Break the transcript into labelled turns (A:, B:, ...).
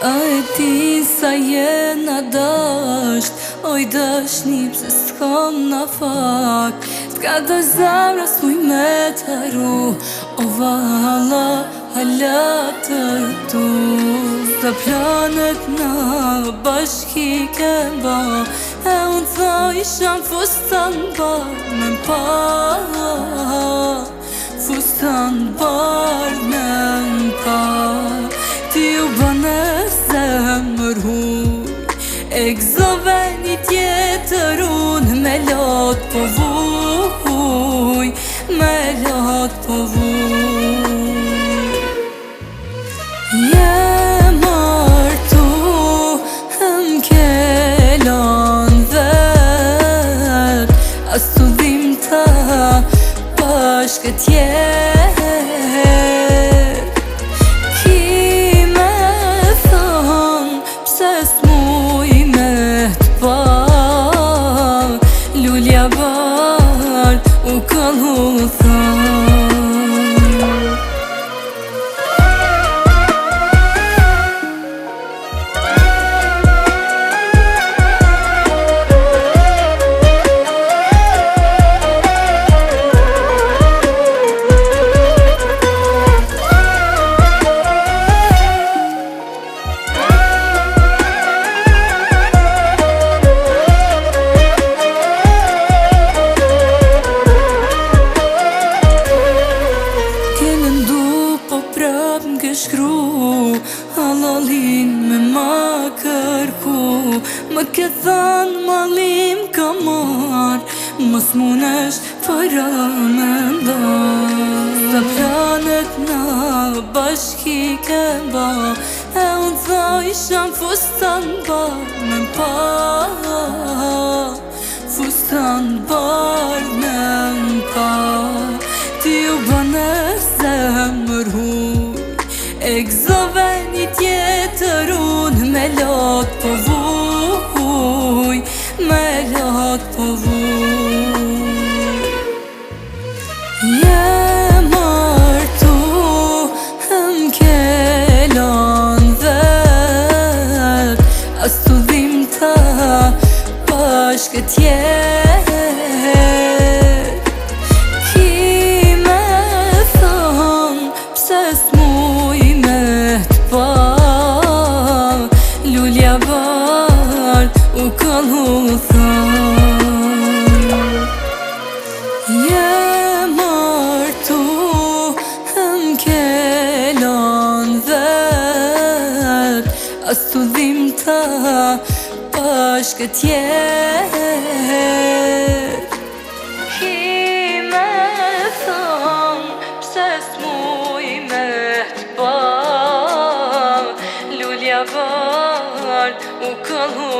A: A e ti sa jena dasht, oj dashni pse s'kam na fak. T'ka të zemra s'muj me t'haru, o valla hala të tu. Sa planet na bashki kemba, e unë tha isham fustan bar me mpa. Fustan bar me mpa. Ti u bëne zemër huj, e gëzove një tjetër unë, me lot po vuj, me lot po vuj. Je martu, m'kelon vet, as t'u dhim ta bashkë tjerë. Lulja bar u kallu shkru, halalin me ma kërku. Më ke than malim ka mar, mos munesh para me ndar. Sa planet na bashki kemba, e unë tha isham fustan bar me mpa. Fustan bar me mpa. Ti u bëne zemër huj, e gëzove një tjetër unë, me lot po vuj, me lot po vuj. Je martu, m'kelon vet, as t'u dhim ta bashkë tjerë. Lulja bar u kallu je martu, m'kelon vet, as t'u dhim ta bashkë tjerë. Ki me thon pse s'muj me t'pa, lulja bar u kallu